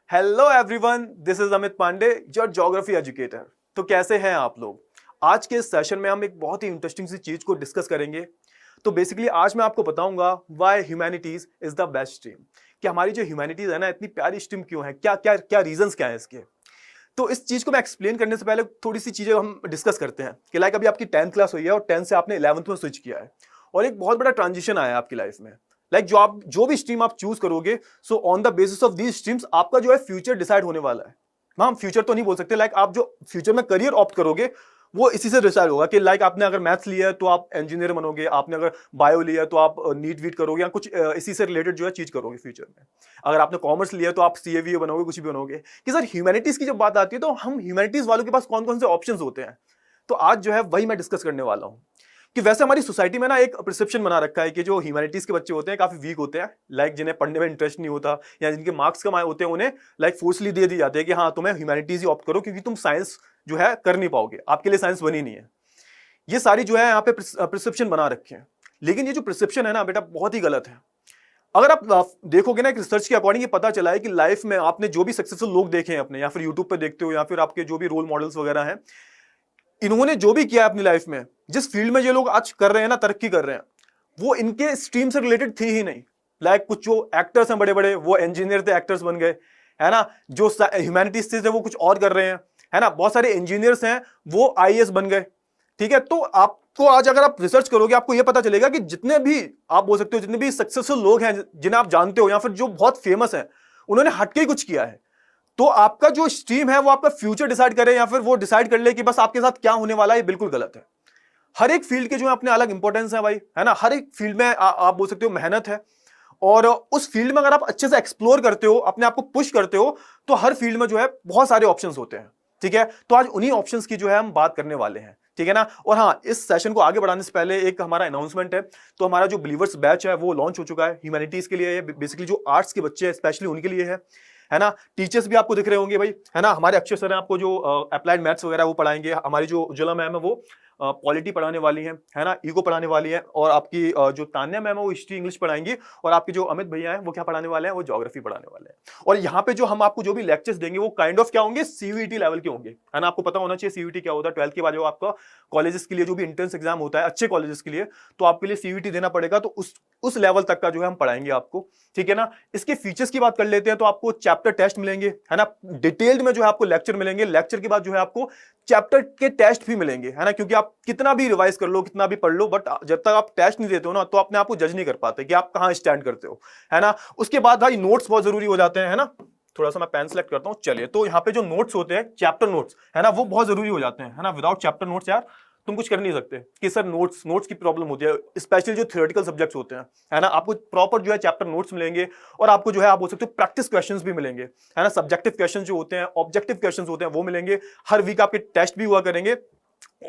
Hello everyone, this is Amit Pandey, your geography educator. तो कैसे हैं आप लोग? आज के इस सेशन में हम एक बहुत ही इंटरेस्टिंग सी चीज को डिस्कस करेंगे। तो बेसिकली आज मैं आपको बताऊंगा why humanities is the best stream. कि हमारी जो ह्यूमैनिटीज है ना, इतनी प्यारी स्ट्रीम क्यों है, क्या क्या क्या रीजंस क्या है इसके। तो इस चीज को मैं एक्सप्लेन करने से पहले थोड़ी सी चीजें हम डिस्कस करते हैं कि लाइक अभी आपकी 10th क्लास हुई है और 10th से आपने 11th में स्विच किया है और एक बहुत बड़ा ट्रांजिशन आया है आपकी लाइफ में। लाइक जो भी स्ट्रीम आप चूज करोगे, so on the basis of these streams आपका जो है फ्यूचर डिसाइड होने वाला है। हम फ्यूचर तो नहीं बोल सकते, लाइक आप जो फ्यूचर में करियर ऑप्ट करोगे वो इसी से डिसाइड होगा कि लाइक आपने अगर मैथ्स लिया है तो आप इंजीनियर बनोगे, आपने अगर बायो लिया है तो आप नीट वीट करोगे या कुछ इसी से रिलेटेड जो है चीज करोगे फ्यूचर में। अगर आपने कॉमर्स लिया है तो आप सीए बनोगे, कुछ भी बनोगे। कि सर ह्यूमैनिटीज की जब बात आती है तो हम ह्यूमैनिटीज वालों के पास कौन कौन से ऑप्शंस होते हैं, तो आज जो है वही मैं डिस्कस करने वाला हूं। कि वैसे हमारी सोसाइटी में ना एक प्रिसेप्शन बना रखा है कि जो ह्यूमैनिटीज के बच्चे होते हैं काफी वीक होते हैं, लाइक जिन्हें पढ़ने में इंटरेस्ट नहीं होता या जिनके मार्क्स कम आए होते हैं, उन्हें लाइक फोर्सली दे दी जाती है कि हाँ तुम्हें ह्यूमैनिटीज ही ऑप्ट करो क्योंकि तुम साइंस जो है कर नहीं पाओगे, आपके लिए साइंस बनी नहीं है। ये सारी जो है यहाँ पे प्रिसेप्शन बना रखे हैं। लेकिन ये जो प्रिसेप्शन है ना बेटा, बहुत ही गलत है। अगर आप देखोगे ना, एक रिसर्च के अकॉर्डिंग ये पता चला है कि लाइफ में आपने जो भी सक्सेसफुल लोग देखे हैं अपने, या फिर यूट्यूब पे देखते हो या फिर आपके जो भी रोल मॉडल्स वगैरह हैं, इन्होंने जो भी किया है अपनी लाइफ में, जिस फील्ड में ये लोग आज कर रहे हैं ना, तरक्की कर रहे हैं, वो इनके स्ट्रीम से रिलेटेड थी ही नहीं। लाइक कुछ जो एक्टर्स हैं बड़े बड़े, वो इंजीनियर थे, एक्टर्स बन गए, है ना। जो ह्यूमैनिटीज थे वो कुछ और कर रहे हैं, है ना। बहुत सारे इंजीनियर्स हैं वो आईएएस बन गए। ठीक है, तो आपको आज अगर आप रिसर्च करोगे आपको यह पता चलेगा कि जितने भी आप बोल सकते हो, जितने भी सक्सेसफुल लोग हैं जिन्हें आप जानते हो या फिर जो बहुत फेमस हैं, उन्होंने हटके ही कुछ किया है। तो आपका जो स्ट्रीम है वो आपका फ्यूचर डिसाइड करे या फिर वो डिसाइड कर ले कि बस आपके साथ क्या होने वाला है, ये बिल्कुल गलत है। हर एक फील्ड के जो है अपने अलग इंपॉर्टेंस है भाई, है ना। हर एक फील्ड में आप बोल सकते हो मेहनत है, और उस फील्ड में अगर आप अच्छे से एक्सप्लोर करते हो, अपने आप को पुश करते हो, तो हर फील्ड में जो है बहुत सारे ऑप्शंस होते हैं। ठीक है, तो आज उन्हीं ऑप्शंस की जो है हम बात करने वाले हैं। ठीक है ना। और हाँ, इस सेशन को आगे बढ़ाने से पहले एक हमारा अनाउंसमेंट है। तो हमारा जो बिलीवर्स बैच है वो लॉन्च हो चुका है। ह्यूमैनिटीज के लिए, बेसिकली जो आर्ट्स के बच्चे हैं स्पेशली उनके लिए है ना। टीचर्स भी आपको दिख रहे होंगे भाई, है ना। हमारे अक्षय सर हैं, आपको जो अप्लाइड मैथ्स वगैरह वो पढ़ाएंगे। हमारी जो उज्ज्वला मैम है वो पॉलिटी पढ़ाने वाली है ना, ईगो पढ़ाने वाली है। और आपकी जो तान्या मैम है वो हिस्ट्री इंग्लिश पढ़ाएंगी। और आपके जो अमित भैया हैं वो क्या पढ़ाने वाले हैं, वो ज्योग्राफी पढ़ाने वाले हैं। और यहाँ पे जो हम आपको जो भी लेक्चर्स देंगे वो काइंड ऑफ क्या होंगे, सीयूईटी लेवल के होंगे, है ना। आपको पता होना चाहिए सीयूईटी क्या होता है। 12th के बाद जो आपका कॉलेजेस के लिए जो भी एंट्रेंस एग्जाम होता है अच्छे कॉलेजेस के लिए, तो आपके लिए सीयूईटी देना पड़ेगा। तो उस लेवल तक का जो है हम पढ़ाएंगे आपको। ठीक है ना। इसके फीचर्स की बात कर लेते हैं। तो आपको चैप्टर टेस्ट मिलेंगे, है ना। डिटेल्ड में जो है आपको लेक्चर मिलेंगे, लेक्चर के बाद जो है आपको चैप्टर के टेस्ट भी मिलेंगे, है ना। क्योंकि आप कितना भी रिवाइज कर लो, कितना भी पढ़ लो, बट जब तक आप टेस्ट नहीं देते हो ना, तो अपने आप को जज नहीं कर पाते कि आप कहां स्टैंड करते हो, है ना। उसके बाद भाई नोट्स बहुत जरूरी हो जाते हैं, है ना। थोड़ा सा मैं पेन सेलेक्ट करता हूं। चलिए, तो यहाँ पे जो नोट्स होते हैं, चैप्टर नोट्स, है ना, वो बहुत जरूरी हो जाते हैं, है ना। विदाउट चैप्टर नोट्स यार तुम कुछ कर नहीं सकते। कि सर नोट्स की प्रॉब्लम होती है, स्पेशली जो थ्योरेटिकल सब्जेक्ट्स होते हैं, है ना। आपको प्रॉपर जो है चैप्टर नोट्स मिलेंगे, और आपको जो है आप बोल सकते हो प्रैक्टिस क्वेश्चंस भी मिलेंगे, है ना। सब्जेक्टिव क्वेश्चन जो होते हैं, ऑब्जेक्टिव क्वेश्चन होते हैं, वो मिलेंगे। हर वीक आपके टेस्ट भी हुआ करेंगे,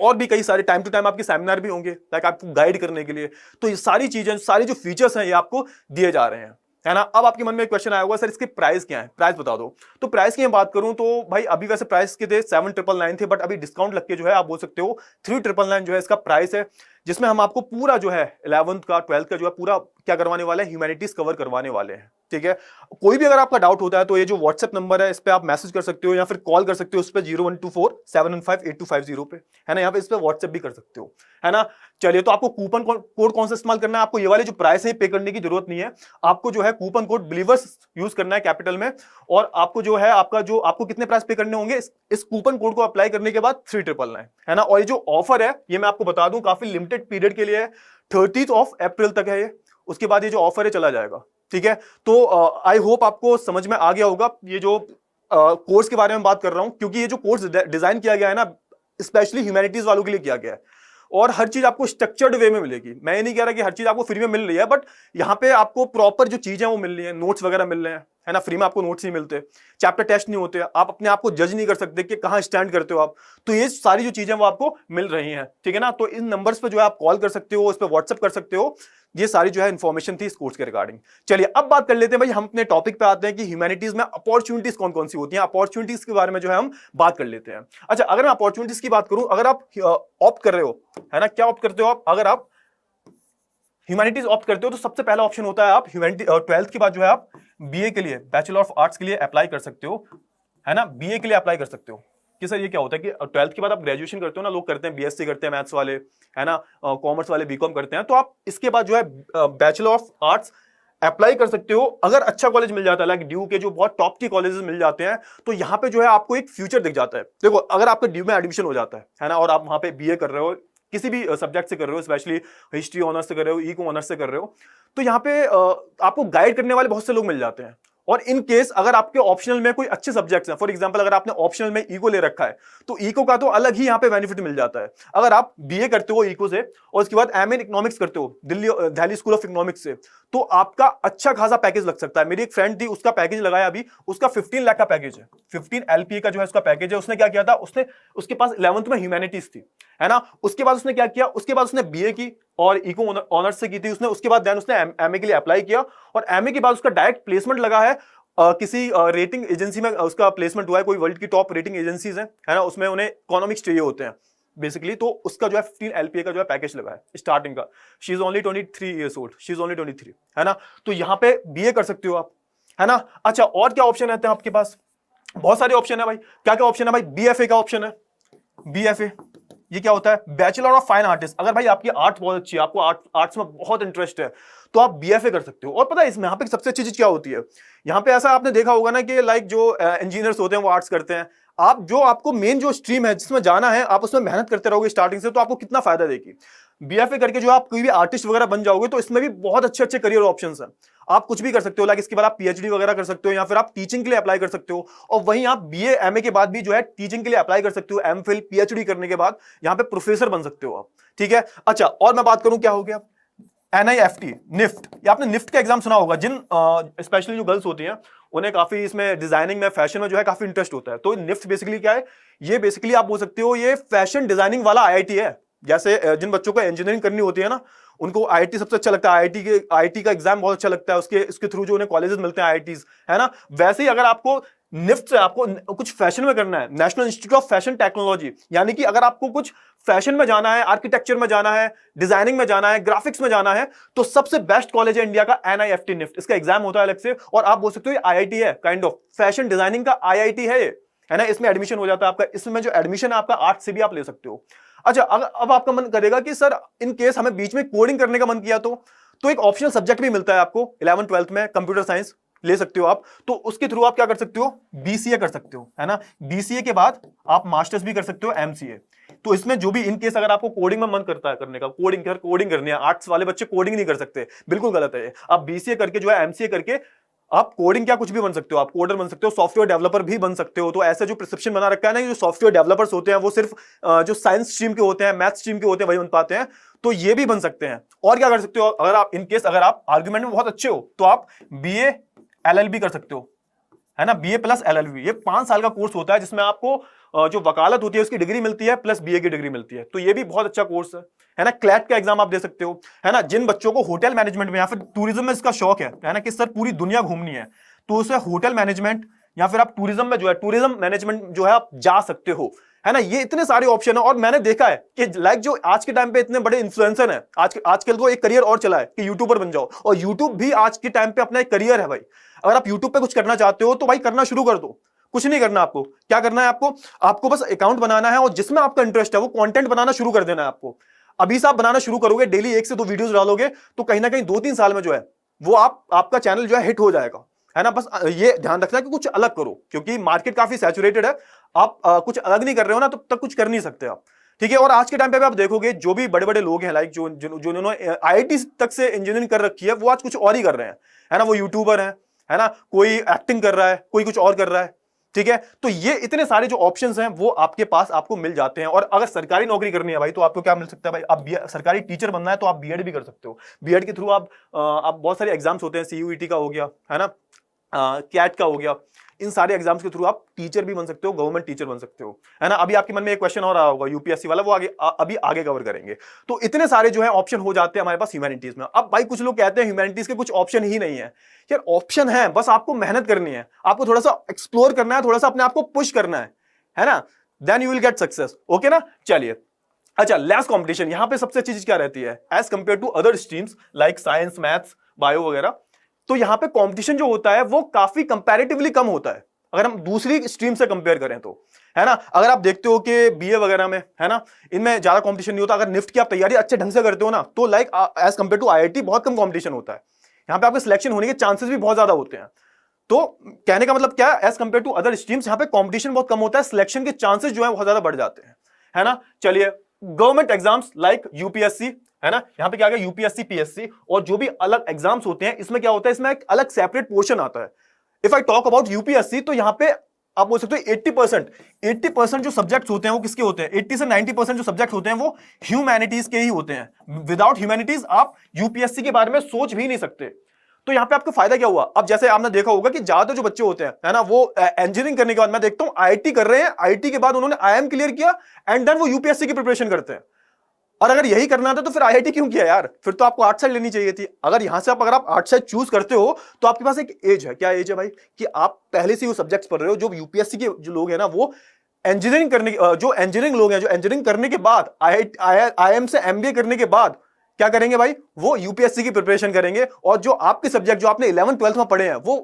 और भी कई सारे टाइम टू टाइम आपके सेमिनार भी होंगे, लाइक आपको गाइड करने के लिए। तो ये सारी चीजें, सारे जो फीचर्स हैं, ये आपको दिए जा रहे हैं, है ना। अब आपके मन में एक क्वेश्चन आया होगा, सर इसके प्राइस क्या है, प्राइस बता दो। तो प्राइस की मैं बात करूं तो भाई अभी वैसे प्राइस के थे 7,999 थे, बट अभी डिस्काउंट लग के जो है आप बोल सकते हो 3,999 जो है इसका प्राइस है। जिसमें हम आपको पूरा जो है 11th का 12th का जो है पूरा क्या करवाने वाले हैं, ह्यूमैनिटीज कवर करवाने वाले हैं। ठीक है। कोई भी अगर आपका डाउट होता है तो ये जो व्हाट्सएप नंबर है इस पे आप मैसेज कर सकते हो या फिर कॉल कर सकते हो उस पे 012471582250 पे, है ना। यहाँ पे इस पे व्हाट्सएप भी कर सकते हो, है ना। चलिए, तो आपको कूपन कोड कौन सा इस्तेमाल करना है, आपको ये वाले जो प्राइस है पे करने की जरूरत नहीं है। आपको जो है कूपन कोड बिलीवर्स यूज करना है कैपिटल में, और आपको जो है आपको कितने प्राइस पे करने होंगे, इस कूपन कोड को अप्लाई करने के बाद 3,999, है ना। और ये जो ऑफर है ये मैं आपको बता दूं काफी लिमिटेड पीरियड के लिए है, 30 अप्रैल तक है ये। उसके बाद ये जो ऑफर है चला जाएगा। ठीक है। तो आई होप आपको समझ में आ गया होगा ये जो कोर्स के बारे में बात कर रहा हूं, क्योंकि ये जो कोर्स डिजाइन किया गया है ना, स्पेशली ह्यूमैनिटीज वालों के लिए किया गया है। और हर चीज आपको स्ट्रक्चर्ड वे में मिलेगी। मैं ये नहीं कह रहा कि हर चीज आपको फ्री में मिल रही है, बट यहाँ पे आपको प्रॉपर जो चीजें वो मिल रही है, नोट्स वगैरह मिल रहे हैं, है ना। फ्री में आपको नोट्स नहीं मिलते, चैप्टर टेस्ट नहीं होते, आप अपने आप को जज नहीं कर सकते कि कहाँ स्टैंड करते हो आप। तो ये सारी जो चीजें वो आपको मिल रही हैं। ठीक है ना। तो इन नंबर्स पे जो है आप कॉल कर सकते हो, उस पर व्हाट्सएप कर सकते हो। ये सारी जो है इंफॉर्मेशन थी इस कोर्स के रिगार्डिंग। चलिए, अब बात कर लेते हैं भाई, हम अपने टॉपिक पे आते हैं कि ह्यूमैनिटीज में अपॉर्चुनिटीज कौन कौन सी होती हैं। अपॉर्चुनिटीज के बारे में जो है हम बात कर लेते हैं। अच्छा, अगर मैं अपॉर्चुनिटीज की बात करूं, अगर आप ऑप्ट कर रहे हो, है ना, क्या ऑप्ट करते हो आप, अगर आप ह्यूमैनिटीज ऑप्ट करते हो तो सबसे पहला ऑप्शन होता है आप 12th के बाद जो है आप बीए के लिए, बैचलर ऑफ आर्ट्स के लिए अप्लाई कर सकते हो, है ना, बीए के लिए अप्लाई कर सकते हो। कि सर ये क्या होता है कि 12th के बाद आप ग्रेजुएशन करते हो ना, लोग करते हैं बीएससी करते हैं मैथ्स वाले, है ना, कॉमर्स वाले बीकॉम करते हैं, तो आप इसके बाद जो है बैचलर ऑफ आर्ट्स अप्लाई कर सकते हो। अगर अच्छा कॉलेज मिल जाता है लाइक ड्यू के जो बहुत टॉप के कॉलेजेस मिल जाते हैं, तो यहाँ पे जो है आपको एक फ्यूचर दिख जाता है। देखो अगर आपका ड्यू में एडमिशन हो जाता है ना, और आप वहां पे बीए कर रहे हो, किसी भी सब्जेक्ट से कर रहे हो, स्पेशली हिस्ट्री ऑनर्स से कर रहे हो, इको ऑनर्स से कर रहे हो, तो यहाँ पे आपको गाइड करने वाले बहुत से लोग मिल जाते हैं। और इन केस अगर आपके ऑप्शनल में कोई अच्छे सब्जेक्ट्स हैं, फॉर एग्जांपल अगर आपने ऑप्शनल में इको ले रखा है, तो इको का तो अलग ही यहाँ पे बेनिफिट मिल जाता है। अगर आप बीए करते हो इको से और उसके बाद एमए इन इकोनॉमिक्स करते हो दिल्ली स्कूल ऑफ इकोनॉमिक्स से, तो आपका अच्छा खासा पैकेज लग सकता है। मेरी एक फ्रेंड थी, उसका पैकेज लगाया अभी, उसका 15 लाख का पैकेज है, 15 एलपीए का जो है उसका पैकेज है। उसने क्या किया था, उसने उसके पास 11th में ह्यूमैनिटीज थी, है ना, उसके बाद उसने क्या किया, उसके बाद उसने बीए की और इको ऑनर्स से की थी उसने, उसके बाद देन उसने एमए के लिए अप्लाई किया, और एमए के बाद उसका डायरेक्ट प्लेसमेंट लगा है किसी रेटिंग एजेंसी में, उसका प्लेसमेंट हुआ है, कोई वर्ल्ड की टॉप रेटिंग एजेंसीज है ना, उसमें उन्हें इकोनॉमिक्स चाहिए होते हैं बेसिकली, तो उसका जो है 15 एलपीए का जो है पैकेज लगा है स्टार्टिंग का। She is only 23 years old, she is only 23, है ना, तो यहाँ पे बीए कर सकते हो आप, है ना। अच्छा और क्या ऑप्शन रहते हैं आपके पास, बहुत सारे ऑप्शन है भाई। क्या क्या ऑप्शन है भाई, बीएफए का ऑप्शन है। बीएफए ये क्या होता है, बैचलर ऑफ फाइन आर्टिस्ट। अगर भाई आपकी आर्ट बहुत अच्छी है, आपको आर्ट्स में बहुत इंटरेस्ट है, तो आप बीएफए कर सकते हो। और पता है इसमें यहाँ पे सबसे अच्छी चीज क्या होती है, यहाँ पे ऐसा आपने देखा होगा ना कि लाइक जो इंजीनियर्स होते हैं वो आर्ट्स करते हैं, आप जो आपको मेन जो स्ट्रीम है जिसमें जाना है, आप उसमें मेहनत करते रहोगे स्टार्टिंग से, तो आपको कितना फायदा देगी। बीएफए करके जो आप कोई भी आर्टिस्ट वगैरह बन जाओगे, तो इसमें भी बहुत अच्छे अच्छे करियर ऑप्शंस हैं। आप कुछ भी कर सकते हो, लाइक इसके बाद आप पीएचडी वगैरह कर सकते हो, या फिर आप टीचिंग के लिए अप्लाई कर सकते हो, और वहीं आप बीए एमए के बाद भी जो है टीचिंग के लिए अप्लाई कर सकते हो। एमफिल पीएचडी करने के बाद यहाँ पे प्रोफेसर बन सकते हो आप, ठीक है। अच्छा और मैं बात करूं क्या हो गया, एनआईएफटी, निफ्ट, या आपने निफ्ट का एग्जाम सुना होगा, जिन स्पेशली जो गर्ल्स होती हैं उन्हें काफी इसमें डिजाइनिंग में, फैशन में जो है काफी इंटरेस्ट होता है। तो निफ्ट बेसिकली क्या है, ये बेसिकली आप बोल सकते हो ये फैशन डिजाइनिंग वाला आईआईटी है। जैसे जिन बच्चों को इंजीनियरिंग करनी होती है ना, उनको आईआईटी सबसे अच्छा लगता है, आईआईटी का एग्जाम बहुत अच्छा लगता है, उसके थ्रू जो उन्हें कॉलेजेस मिलते हैं आईआईटीज, है ना। वैसे ही अगर आपको निफ्ट से आपको कुछ फैशन में करना है, national institute of fashion technology, यानी कि अगर आपको कुछ फैशन में जाना है, आर्किटेक्चर में जाना है, डिजाइनिंग में जाना है, ग्राफिक्स में जाना है, तो सबसे बेस्ट कॉलेज है इंडिया का एनआईएफटी निफ्ट। इसका एग्जाम होता है अलग से, और आप बोल सकते हो ये आईआईटी है, काइंड ऑफ फैशन डिजाइनिंग का आईआईटी है ये, है ना। इसमें एडमिशन हो जाता है आपका, इसमें जो एडमिशन है आपका आर्ट्स से भी आप ले सकते हो। अच्छा अब आपका मन करेगा कि सर इन केस हमें बीच में कोडिंग करने का मन किया, तो एक ऑप्शनल सब्जेक्ट भी मिलता है आपको 11th 12th में, कंप्यूटर साइंस ले सकते हो आप। तो उसके थ्रू आप क्या कर सकते हो, बीसीए कर सकते हो, है ना। बीसीए के बाद आप मास्टर्स भी कर सकते हो, एमसीए। तो इसमें जो भी इन केस अगर आपको कोडिंग में मन करता है करने का, कोडिंग करनी है, आर्ट्स वाले बच्चे कोडिंग नहीं कर सकते, बिल्कुल गलत है। आप बीसीए करके जो है एमसीए करके आप कोडिंग क्या कुछ भी बन सकते हो, आप कोडर बन सकते हो, सॉफ्टवेयर डेवलपर भी बन सकते हो। तो ऐसा जो प्रिस्क्रिप्शन बना रखा है ना, जो सॉफ्टवेयर डेवलपर्स होते हैं वो सिर्फ जो साइंस स्ट्रीम के होते हैं, मैथ स्ट्रीम के होते हैं, वही बन पाते हैं, तो ये भी बन सकते हैं। और क्या कर सकते हो, अगर आप इन केस अगर आप आर्गुमेंट में बहुत अच्छे हो, तो आप बीए एलएलबी कर सकते हो, है ना, बीए प्लस एलएलबी। ये 5 साल का कोर्स होता है जिसमें आपको जो वकालत होती है उसकी डिग्री मिलती है, प्लस बीए की डिग्री मिलती है। तो ये भी बहुत अच्छा कोर्स है ना। क्लैट का एग्जाम आप दे सकते हो, है ना। जिन बच्चों को होटल मैनेजमेंट में या फिर टूरिज्म में इसका शौक है ना, कि सर पूरी दुनिया घूमनी है, तो उसे होटल मैनेजमेंट या फिर आप टूरिज्म में जो है टूरिज्म मैनेजमेंट जो है आप जा सकते हो, है ना। ये इतने सारे ऑप्शन है। और मैंने देखा है कि लाइक जो आज के टाइम पे इतने बड़े इन्फ्लुएंसर हैं, आजकल तो एक करियर और चला है कि यूट्यूबर बन जाओ, और यूट्यूब भी आज के टाइम पे अपना एक करियर है भाई। अगर आप यूट्यूब पे कुछ करना चाहते हो तो भाई करना शुरू कर दो, कुछ नहीं करना आपको। क्या करना है आपको बस अकाउंट बनाना है, और जिसमें आपका इंटरेस्ट है वो कंटेंट बनाना शुरू कर देना है आपको। अभी से आप बनाना शुरू करोगे, डेली 1 से 2 वीडियोस डालोगे, तो कहीं ना कहीं 2-3 साल में जो है वो आपका चैनल जो है हिट हो जाएगा, है ना। बस ये ध्यान रखना कि कुछ अलग करो, क्योंकि मार्केट काफी सैचुरेटेड है। आप कुछ अलग नहीं कर रहे हो ना, तब तक कुछ कर नहीं सकते आप, ठीक है। और आज के टाइम पे आप देखोगे जो भी बड़े बड़े लोग हैं, लाइक जो जिन्होंने आईआईटी तक से इंजीनियरिंग कर रखी है, वो आज कुछ और ही कर रहे हैं, है ना। वो यूट्यूबर है ना, कोई एक्टिंग कर रहा है, कोई कुछ और कर रहा है, ठीक है। तो ये इतने सारे जो ऑप्शंस हैं वो आपके पास आपको मिल जाते हैं। और अगर सरकारी नौकरी करनी है भाई, तो आपको क्या मिल सकता है भाई, आप सरकारी टीचर बनना है तो आप बीएड भी कर सकते हो। बीएड के थ्रू आप बहुत सारे एग्जाम्स होते हैं, सीयूईटी का हो गया, है ना, कैट का हो गया, इन सारे एग्जाम्स के थ्रू आप टीचर भी बन सकते हो, गवर्नमेंट टीचर बन सकते हो, है ना। अभी आपके मन में एक क्वेश्चन और होगा यूपीएससी वाला, वो अभी आगे कवर करेंगे। तो इतने सारे जो है ऑप्शन हो जाते हैं हमारे पास ह्यूमैनिटीज में। अब भाई कुछ लोग कहते हैं ह्यूमैनिटीज के कुछ ऑप्शन ही नहीं है। यार ऑप्शन है, बस आपको मेहनत करनी है, आपको थोड़ा सा एक्सप्लोर करना है, थोड़ा सा अपने आप को पुश करना है ना, then you will get success. Okay ना, चलिए। अच्छा, लेस कॉम्पिटिशन, यहां पे सबसे अच्छी चीज क्या रहती है as compare to other streams like science, maths, bio वगैरह। तो यहां पे कंपटीशन जो होता है वो काफी कंपैरेटिवली कम होता है अगर हम दूसरी स्ट्रीम से कंपेयर करें तो, है ना। अगर आप देखते हो कि बीए वगैरह में, है ना, इनमें ज्यादा कंपटीशन नहीं होता। अगर निफ्ट की आप तैयारी अच्छे ढंग से करते हो ना, तो like as compare to IIT बहुत कम कंपटीशन होता है। यहाँ पे आपके सिलेक्शन होने के चांसेस भी बहुत ज्यादा होते हैं। तो कहने का मतलब क्या है, as compare to other streams यहाँ पे कंपटीशन बहुत कम होता है, सिलेक्शन के चांसेस जो है बहुत ज्यादा बढ़ जाते हैं, है ना। चलिए, गवर्नमेंट एग्जाम्स लाइक यूपीएससी, है ना, यहाँ पे क्या गया यूपीएससी, पीएससी और जो भी अलग एग्जाम्स होते हैं, इसमें क्या होता है, इसमें एक अलग सेपरेट पोर्शन आता है। If I talk about UPSC, तो यहाँ पे आप बोल सकते हो 80% जो सब्जेक्ट्स होते हैं वो किसके होते हैं, 80 से 90% जो सब्जेक्ट्स होते हैं वो ह्यूमैनिटीज के ही होते हैं। विदाउट ह्यूमैनिटीज आप यूपीएससी के बारे में सोच भी नहीं सकते। तो यहाँ पे आपको फायदा क्या हुआ, अब जैसे आपने देखा होगा कि ज्यादातर जो बच्चे होते हैं, है ना, वो इंजीनियरिंग करने के बाद मैं देखता हूं आईआईटी कर रहे हैं, आईआईटी के बाद उन्होंने आईएम क्लियर किया एंड देन वो यूपीएससी की प्रिपरेशन करते हैं। और अगर यही करना था तो फिर आईआईटी क्यों किया यार, फिर तो आपको आर्ट साइड लेनी चाहिए थी। अगर यहां से अगर आप आर्ट साइड चूज करते हो तो आपके पास एक एज है, क्या एज है भाई, कि आप पहले से वो सब्जेक्ट्स पढ़ रहे हो। जो यूपीएससी के जो लोग हैं ना, वो इंजीनियरिंग करने जो इंजीनियरिंग लोग हैं, जो इंजीनियरिंग करने के बाद आईआईएम से एमबीए करने के बाद क्या करेंगे भाई, वो यूपीएससी की प्रिपरेशन करेंगे। और जो आपके सब्जेक्ट जो आपने 11th 12th में पढ़े हैं वो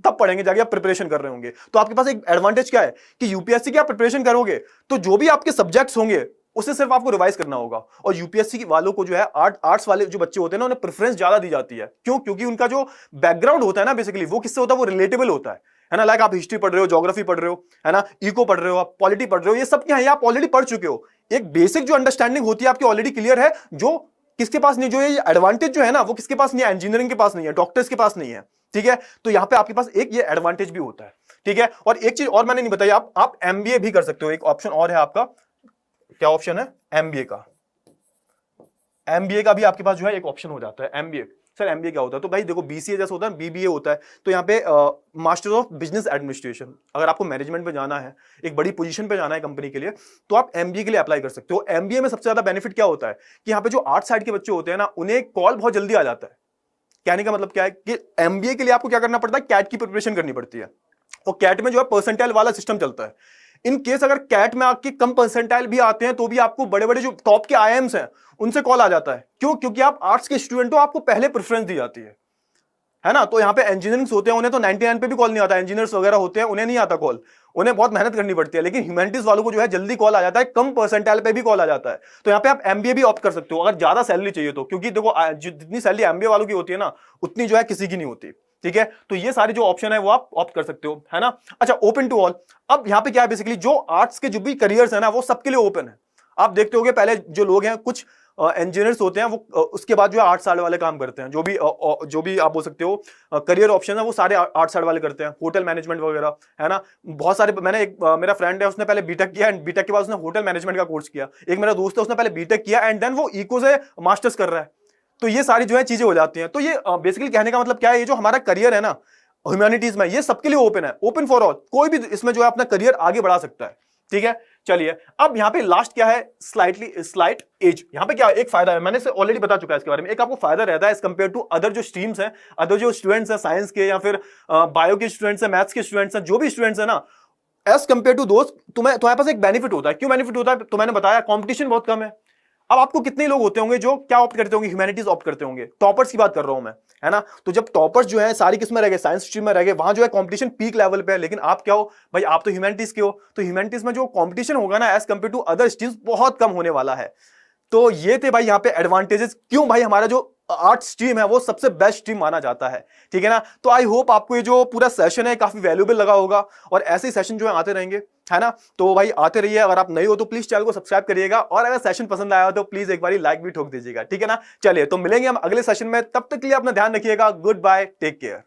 तब पढ़ेंगे जाके आप प्रिपरेशन कर रहे होंगे। तो आपके पास एक एडवांटेज क्या है कि यूपीएससी की आप प्रिपरेशन करोगे तो जो भी आपके सब्जेक्ट्स होंगे उसे सिर्फ आपको रिवाइज करना होगा। और यूपीएससी वालों को जो है आर्ट्स वाले जो बच्चे होते हैं ना, उन्हें प्रेफरेंस ज्यादा दी जाती है। क्यों, क्योंकि उनका जो बैकग्राउंड होता है ना, बेसिकली वो किससे होता है, वो रिलेटेबल होता है ना। लाइक आप हिस्ट्री पढ़ रहे हो, ज्योग्राफी पढ़ रहे हो, है ना, इको पढ़ रहे हो, आप पॉलिटी पढ़ रहे हो, ये सब क्या है, आप ऑलरेडी पढ़ चुके हो। एक बेसिक जो अंडरस्टैंडिंग होती है आपकी ऑलरेडी क्लियर है, जो किसके पास नहीं, जो ये एडवांटेज जो है ना, वो किसके पास नहीं है, इंजीनियरिंग के पास नहीं है, डॉक्टर्स के पास नहीं है, ठीक है। तो यहां पे आपके पास एक ये एडवांटेज भी होता है, ठीक है। और एक चीज और मैंने नहीं बताई, आप एमबीए भी कर सकते हो। एक ऑप्शन और है आपका, क्या ऑप्शन है, एमबीए का। एमबीए का भी आपके पास जो है एक ऑप्शन हो जाता है। एमबीए, सर एमबीए क्या होता है, तो भाई देखो बीसीए जैसा होता है, बीबीए होता है। तो यहाँ पे मास्टर ऑफ बिजनेस एडमिनिस्ट्रेशन, अगर आपको मैनेजमेंट पे जाना है, एक बड़ी पोजीशन पे जाना है कंपनी के लिए, तो आप एमबीए के लिए अप्लाई कर सकते हो। एमबीए में सबसे ज्यादा बेनिफिट क्या होता है कि यहाँ पे जो आर्ट साइड के बच्चे होते हैं ना, उन्हें कॉल बहुत जल्दी आ जाता है। कहने का मतलब क्या है कि एमबीए के लिए आपको क्या करना पड़ता है, कैट की प्रिपरेशन करनी पड़ती है। और कैट में जो है परसेंटाइल वाला सिस्टम चलता है। इन केस अगर कैट में आपके कम परसेंटाइल भी आते हैं तो भी आपको बड़े बड़े जो टॉप के आईएम्स हैं उनसे कॉल आ जाता है। क्यों, क्योंकि आप आर्ट्स के स्टूडेंट हो, आपको पहले प्रेफरेंस दी जाती है ना। तो यहाँ पे इंजीनियरिंग होते हैं, उन्हें तो 99 पे भी कॉल नहीं आता। इंजीनियर्स वगैरह होते हैं, उन्हें नहीं आता कॉल, उन्हें बहुत मेहनत करनी पड़ती है। लेकिन ह्यूमैनिटीज वालों को जो है जल्दी कॉल आ जाता है, कम परसेंटाइल पे भी कॉल आ जाता है। तो यहाँ पे आप एमबीए भी ऑप्ट कर सकते हो अगर ज्यादा सैलरी चाहिए तो, क्योंकि देखो जितनी सैलरी एमबीए वालों की होती है ना, उतनी जो है किसी की नहीं होती, ठीक है। तो ये सारी जो ऑप्शन है वो आप ऑप्ट कर सकते हो, है ना। अच्छा, ओपन टू ऑल। अब यहाँ पे क्या है, बेसिकली जो आर्ट्स के जो भी करियर्स है ना, वो सबके लिए ओपन है। आप देखते होगे पहले जो लोग हैं, कुछ इंजीनियर्स होते हैं, वो उसके बाद जो है 8 साल वाले काम करते हैं। जो भी आप बोल सकते हो करियर ऑप्शन है, वो सारे 8 साल वाले करते हैं। होटल मैनेजमेंट वगैरह, है ना, बहुत सारे। मैंने एक मेरा फ्रेंड है, उसने पहले बीटेक किया एंड बीटेक के बाद उसने होटल मैनेजमेंट का कोर्स किया। एक मेरा दोस्त है, उसने पहले बीटेक किया एंड देन वो इको से मास्टर्स कर रहा है। तो ये सारी जो है चीजें हो जाती हैं। तो ये बेसिकली कहने का मतलब क्या है, ये जो हमारा करियर है ना ह्यूमैनिटीज में, ये सबके लिए ओपन है, ओपन फॉर ऑल। कोई भी इसमें जो है अपना करियर आगे बढ़ा सकता है, ठीक है। चलिए, अब यहाँ पे लास्ट क्या है, स्लाइट एज। यहाँ पे क्या एक फायदा है, मैंने ऑलरेडी बता चुका है इसके बारे में। एक आपको फायदा रहता है एज कंपेयर टू अदर जो स्ट्रीम्स हैं, अदर जो स्टूडेंट्स हैं साइंस के या फिर बायो के स्टूडेंट्स हैं, मैथ्स के स्टूडेंट्स हैं, जो भी स्टूडेंट्स हैं ना, एज कंपेयर टू दोस्त तुम्हारे पास एक बेनिफिट होता है। क्यों बेनिफिट होता है, तो मैंने बताया कॉम्पिटिशन बहुत कम है। अब आपको कितने लोग होते होंगे जो क्या ऑप्ट करते होंगे, ह्यूमैनिटीज ऑप्ट करते होंगे। टॉपर्स की बात कर रहा हूं मैं, है ना। तो जब टॉपर्स जो है सारी किस्में रह गए, साइंस स्ट्रीम में रह गए, वहां जो है कंपटीशन पीक लेवल पे है। लेकिन आप क्या हो भाई, आप तो ह्यूमैनिटीज के हो, तो ह्यूमैनिटीज में जो कंपटीशन होगा ना as compare to other streams, बहुत कम होने वाला है। तो ये थे भाई यहाँ पे एडवांटेजेस, क्यों भाई हमारा जो आर्ट स्ट्रीम है वो सबसे बेस्ट स्ट्रीम माना जाता है, ठीक है ना। तो आई होप आपको ये जो पूरा सेशन है काफी वैल्यूएबल लगा होगा, और ऐसे ही सेशन जो है आते रहेंगे, है ना। तो भाई आते रहिए। अगर आप नए हो तो प्लीज चैनल को सब्सक्राइब करिएगा, और अगर सेशन पसंद आया हो तो प्लीज एक बार लाइक भी ठोक दीजिएगा, ठीक है ना। चलिए, तो मिलेंगे हम अगले सेशन में, तब तक के लिए अपना ध्यान रखिएगा। Goodbye, take care.